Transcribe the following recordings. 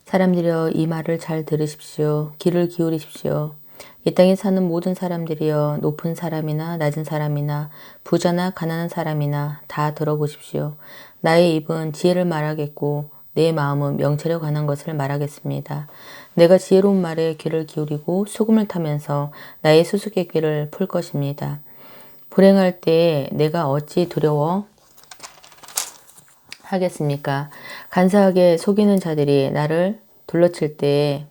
사람들이여 이 말을 잘 들으십시오. 귀를 기울이십시오. 이 땅에 사는 모든 사람들이여 높은 사람이나 낮은 사람이나 부자나 가난한 사람이나 다 들어보십시오. 나의 입은 지혜를 말하겠고 내 마음은 명철에 관한 것을 말하겠습니다. 내가 지혜로운 말에 귀를 기울이고 수금을 타면서 나의 수수께끼를 풀 것입니다. 불행할 때에 내가 어찌 두려워 하겠습니까? 간사하게 속이는 자들이 나를 둘러칠 때에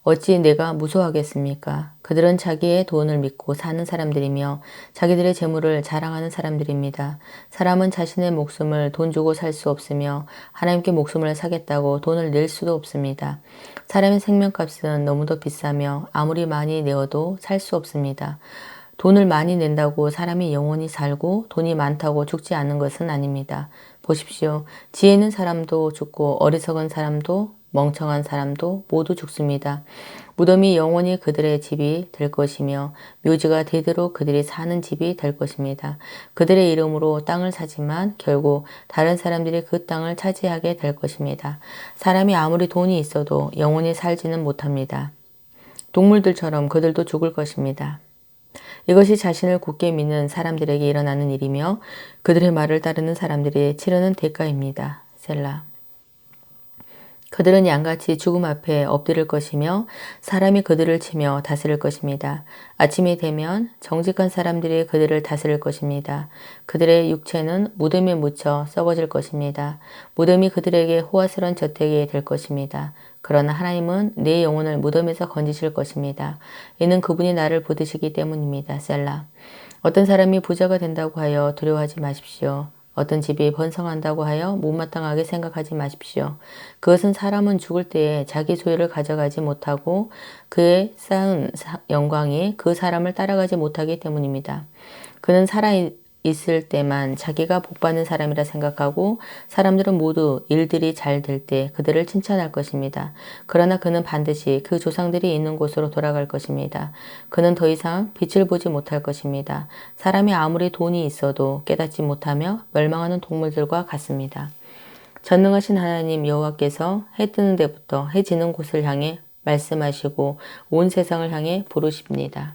어찌 내가 무서워하겠습니까? 그들은 자기의 돈을 믿고 사는 사람들이며 자기들의 재물을 자랑하는 사람들입니다. 사람은 자신의 목숨을 돈 주고 살 수 없으며 하나님께 목숨을 사겠다고 돈을 낼 수도 없습니다. 사람의 생명값은 너무도 비싸며 아무리 많이 내어도 살 수 없습니다. 돈을 많이 낸다고 사람이 영원히 살고 돈이 많다고 죽지 않는 것은 아닙니다. 보십시오. 지혜 있는 사람도 죽고 어리석은 사람도 멍청한 사람도 모두 죽습니다. 무덤이 영원히 그들의 집이 될 것이며 묘지가 대대로 그들이 사는 집이 될 것입니다. 그들의 이름으로 땅을 사지만 결국 다른 사람들이 그 땅을 차지하게 될 것입니다. 사람이 아무리 돈이 있어도 영원히 살지는 못합니다. 동물들처럼 그들도 죽을 것입니다. 이것이 자신을 굳게 믿는 사람들에게 일어나는 일이며 그들의 말을 따르는 사람들이 치르는 대가입니다. 셀라. 그들은 양같이 죽음 앞에 엎드릴 것이며 사람이 그들을 치며 다스릴 것입니다. 아침이 되면 정직한 사람들이 그들을 다스릴 것입니다. 그들의 육체는 무덤에 묻혀 썩어질 것입니다. 무덤이 그들에게 호화스러운 저택이 될 것입니다. 그러나 하나님은 내 영혼을 무덤에서 건지실 것입니다. 이는 그분이 나를 부르시기 때문입니다. 셀라. 어떤 사람이 부자가 된다고 하여 두려워하지 마십시오. 어떤 집이 번성한다고 하여 못마땅하게 생각하지 마십시오. 그것은 사람은 죽을 때에 자기 소유를 가져가지 못하고 그의 쌓은 영광이 그 사람을 따라가지 못하기 때문입니다. 그는 살아있을 때만 자기가 복받는 사람이라 생각하고 사람들은 모두 일들이 잘 될 때 그들을 칭찬할 것입니다. 그러나 그는 반드시 그 조상들이 있는 곳으로 돌아갈 것입니다. 그는 더 이상 빛을 보지 못할 것입니다. 사람이 아무리 돈이 있어도 깨닫지 못하며 멸망하는 동물들과 같습니다. 전능하신 하나님 여호와께서 해 뜨는 데부터 해 지는 곳을 향해 말씀하시고 온 세상을 향해 부르십니다.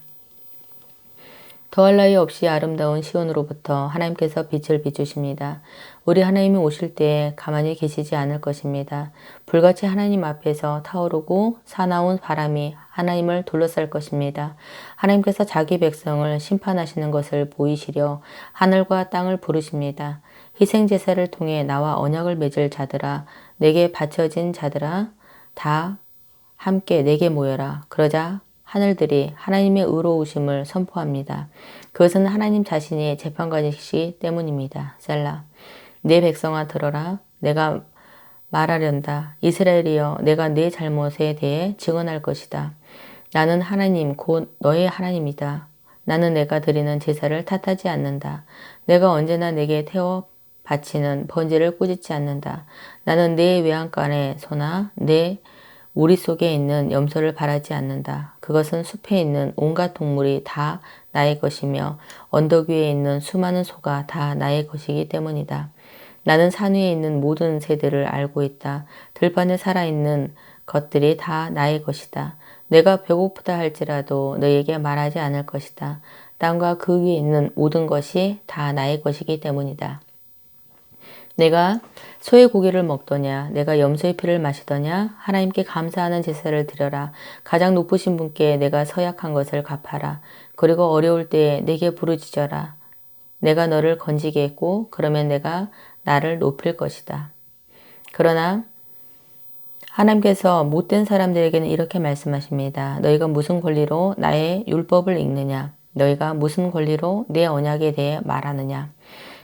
더할 나위 없이 아름다운 시온으로부터 하나님께서 빛을 비추십니다. 우리 하나님이 오실 때에 가만히 계시지 않을 것입니다. 불같이 하나님 앞에서 타오르고 사나운 바람이 하나님을 둘러쌀 것입니다. 하나님께서 자기 백성을 심판하시는 것을 보이시려 하늘과 땅을 부르십니다. 희생제사를 통해 나와 언약을 맺을 자들아, 내게 바쳐진 자들아, 다 함께 내게 모여라. 그러자 하늘들이 하나님의 의로우심을 선포합니다. 그것은 하나님 자신이 재판관이시기 때문입니다. 셀라. 내 백성아 들어라. 내가 말하련다. 이스라엘이여 내가 내 잘못에 대해 증언할 것이다. 나는 하나님 곧 너의 하나님이다. 나는 내가 드리는 제사를 탓하지 않는다. 내가 언제나 내게 태워 바치는 번제를 꾸짖지 않는다. 나는 내 외양간에 소나 내 우리 속에 있는 염소를 바라지 않는다. 그것은 숲에 있는 온갖 동물이 다 나의 것이며 언덕 위에 있는 수많은 소가 다 나의 것이기 때문이다. 나는 산 위에 있는 모든 새들을 알고 있다. 들판에 살아있는 것들이 다 나의 것이다. 내가 배고프다 할지라도 너에게 말하지 않을 것이다. 땅과 그 위에 있는 모든 것이 다 나의 것이기 때문이다. 내가 소의 고기를 먹더냐 내가 염소의 피를 마시더냐 하나님께 감사하는 제사를 드려라. 가장 높으신 분께 내가 서약한 것을 갚아라. 그리고 어려울 때에 내게 부르짖어라. 내가 너를 건지게 했고 그러면 내가 나를 높일 것이다. 그러나 하나님께서 못된 사람들에게는 이렇게 말씀하십니다. 너희가 무슨 권리로 나의 율법을 읽느냐? 너희가 무슨 권리로 내 언약에 대해 말하느냐?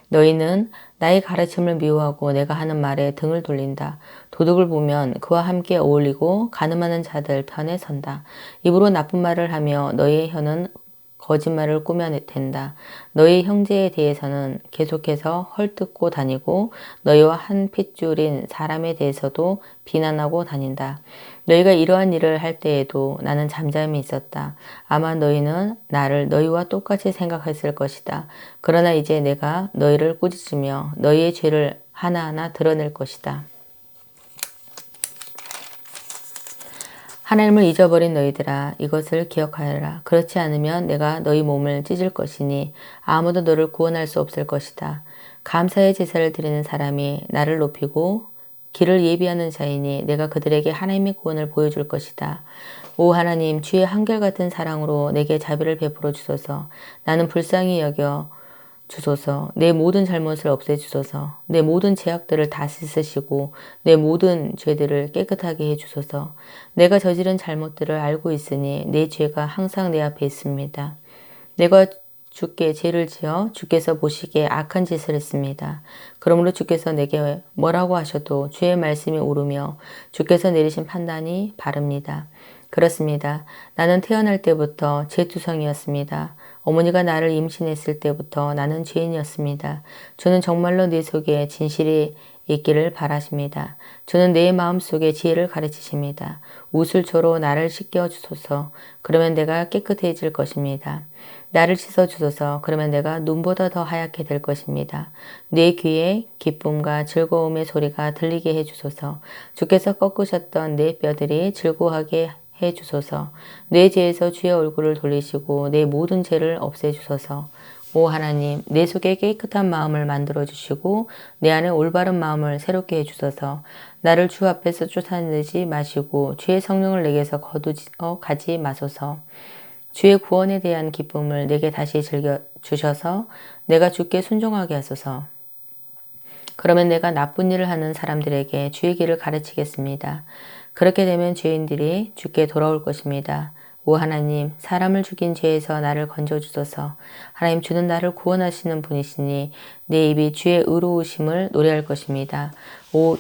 너희는 나의 가르침을 미워하고 내가 하는 말에 등을 돌린다. 도둑을 보면 그와 함께 어울리고 가늠하는 자들 편에 선다. 입으로 나쁜 말을 하며 너희의 혀는 거짓말을 꾸며댄다. 너희 형제에 대해서는 계속해서 헐뜯고 다니고 너희와 한 핏줄인 사람에 대해서도 비난하고 다닌다. 너희가 이러한 일을 할 때에도 나는 잠잠히 있었다. 아마 너희는 나를 너희와 똑같이 생각했을 것이다. 그러나 이제 내가 너희를 꾸짖으며 너희의 죄를 하나하나 드러낼 것이다. 하나님을 잊어버린 너희들아 이것을 기억하여라. 그렇지 않으면 내가 너희 몸을 찢을 것이니 아무도 너를 구원할 수 없을 것이다. 감사의 제사를 드리는 사람이 나를 높이고 길을 예비하는 자이니 내가 그들에게 하나님의 구원을 보여줄 것이다. 오 하나님 주의 한결같은 사랑으로 내게 자비를 베풀어 주소서. 나는 불쌍히 여겨 주소서. 내 모든 잘못을 없애주소서. 내 모든 죄악들을 다 씻으시고 내 모든 죄들을 깨끗하게 해주소서. 내가 저지른 잘못들을 알고 있으니 내 죄가 항상 내 앞에 있습니다. 내가 주께 죄를 지어 주께서 보시기에 악한 짓을 했습니다. 그러므로 주께서 내게 뭐라고 하셔도 주의 말씀이 옳으며 주께서 내리신 판단이 바릅니다. 그렇습니다. 나는 태어날 때부터 죄투성이었습니다. 어머니가 나를 임신했을 때부터 나는 죄인이었습니다. 주는 정말로 내 속에 진실이 있기를 바라십니다. 주는 내 마음속에 지혜를 가르치십니다. 우슬초로 나를 씻겨주소서. 그러면 내가 깨끗해질 것입니다. 나를 씻어주소서. 그러면 내가 눈보다 더 하얗게 될 것입니다. 내 귀에 기쁨과 즐거움의 소리가 들리게 해주소서. 주께서 꺾으셨던 내 뼈들이 즐거워하게 해주소서. 내 죄에서 주의 얼굴을 돌리시고 내 모든 죄를 없애주소서. 오 하나님 내 속에 깨끗한 마음을 만들어 주시고 내 안에 올바른 마음을 새롭게 해주소서. 나를 주 앞에서 쫓아내지 마시고 주의 성령을 내게서 거두어 가지 마소서. 주의 구원에 대한 기쁨을 내게 다시 즐겨 주셔서 내가 주께 순종하게 하소서. 그러면 내가 나쁜 일을 하는 사람들에게 주의 길을 가르치겠습니다. 그렇게 되면 죄인들이 주께 돌아올 것입니다. 오 하나님 사람을 죽인 죄에서 나를 건져주소서. 하나님 주는 나를 구원하시는 분이시니 내 입이 주의 의로우심을 노래할 것입니다. 오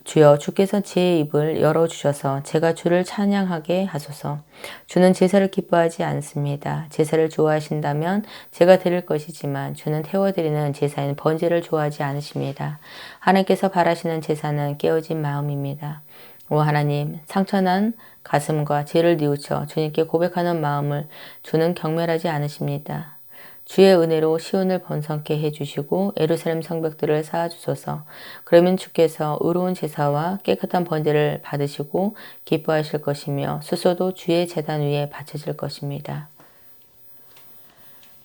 주여 주께서 제 입을 열어주셔서 제가 주를 찬양하게 하소서. 주는 제사를 기뻐하지 않습니다. 제사를 좋아하신다면 제가 드릴 것이지만 주는 태워드리는 제사인 번제를 좋아하지 않으십니다. 하나님께서 바라시는 제사는 깨어진 마음입니다. 오 하나님 상처난 가슴과 죄를 뉘우쳐 주님께 고백하는 마음을 주는 경멸하지 않으십니다. 주의 은혜로 시온을 번성케 해주시고 예루살렘 성벽들을 쌓아주소서. 그러면 주께서 의로운 제사와 깨끗한 번제를 받으시고 기뻐하실 것이며 수소도 주의 제단 위에 바쳐질 것입니다.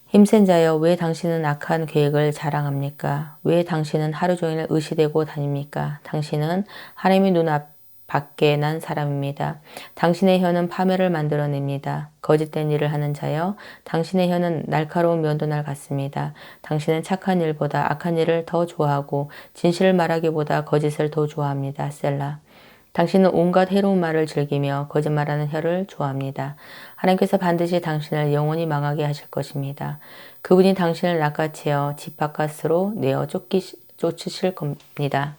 힘센 자여 왜 당신은 악한 계획을 자랑합니까? 왜 당신은 하루 종일 의시되고 다닙니까? 당신은 하나님의 눈앞 밖에 난 사람입니다. 당신의 혀는 파멸을 만들어냅니다. 거짓된 일을 하는 자여 당신의 혀는 날카로운 면도날 같습니다. 당신은 착한 일보다 악한 일을 더 좋아하고 진실을 말하기보다 거짓을 더 좋아합니다. 셀라. 당신은 온갖 해로운 말을 즐기며 거짓말하는 혀를 좋아합니다. 하나님께서 반드시 당신을 영원히 망하게 하실 것입니다. 그분이 당신을 낚아채어 집 바깥으로 내어 쫓으실 겁니다.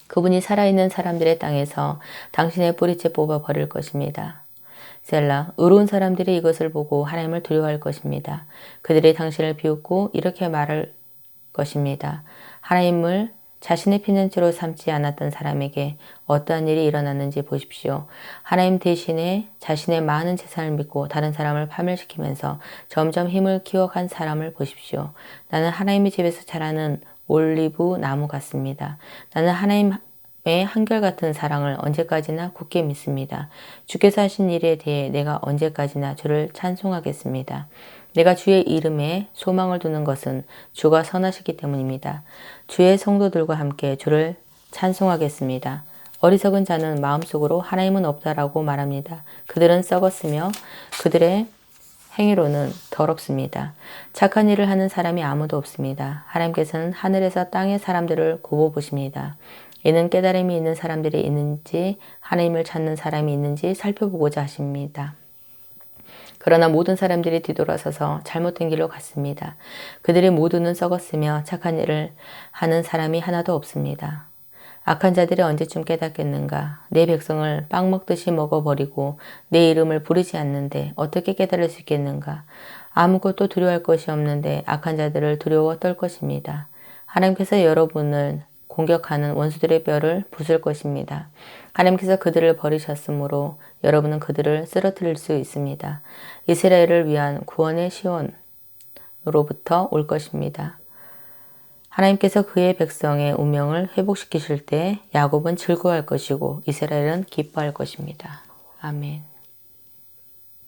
그분이 살아있는 사람들의 땅에서 당신의 뿌리째 뽑아 버릴 것입니다. 셀라, 의로운 사람들이 이것을 보고 하나님을 두려워할 것입니다. 그들이 당신을 비웃고 이렇게 말할 것입니다. 하나님을 자신의 피난처로 삼지 않았던 사람에게 어떠한 일이 일어났는지 보십시오. 하나님 대신에 자신의 많은 재산을 믿고 다른 사람을 파멸시키면서 점점 힘을 키워간 사람을 보십시오. 나는 하나님의 집에서 자라는 올리브 나무 같습니다. 나는 하나님의 한결같은 사랑을 언제까지나 굳게 믿습니다. 주께서 하신 일에 대해 내가 언제까지나 주를 찬송하겠습니다. 내가 주의 이름에 소망을 두는 것은 주가 선하시기 때문입니다. 주의 성도들과 함께 주를 찬송하겠습니다. 어리석은 자는 마음속으로 하나님은 없다라고 말합니다. 그들은 썩었으며 그들의 행위로는 더럽습니다. 착한 일을 하는 사람이 아무도 없습니다. 하나님께서는 하늘에서 땅의 사람들을 굽어보십니다. 이는 깨달음이 있는 사람들이 있는지 하나님을 찾는 사람이 있는지 살펴보고자 하십니다. 그러나 모든 사람들이 뒤돌아서서 잘못된 길로 갔습니다. 그들이 모두는 썩었으며 착한 일을 하는 사람이 하나도 없습니다. 악한 자들이 언제쯤 깨닫겠는가? 내 백성을 빵 먹듯이 먹어버리고 내 이름을 부르지 않는데 어떻게 깨달을 수 있겠는가? 아무것도 두려워할 것이 없는데 악한 자들을 두려워 떨 것입니다. 하나님께서 여러분을 공격하는 원수들의 뼈를 부술 것입니다. 하나님께서 그들을 버리셨으므로 여러분은 그들을 쓰러뜨릴 수 있습니다. 이스라엘을 위한 구원의 시온으로부터 올 것입니다. 하나님께서 그의 백성의 운명을 회복시키실 때 야곱은 즐거워할 것이고 이스라엘은 기뻐할 것입니다. 아멘.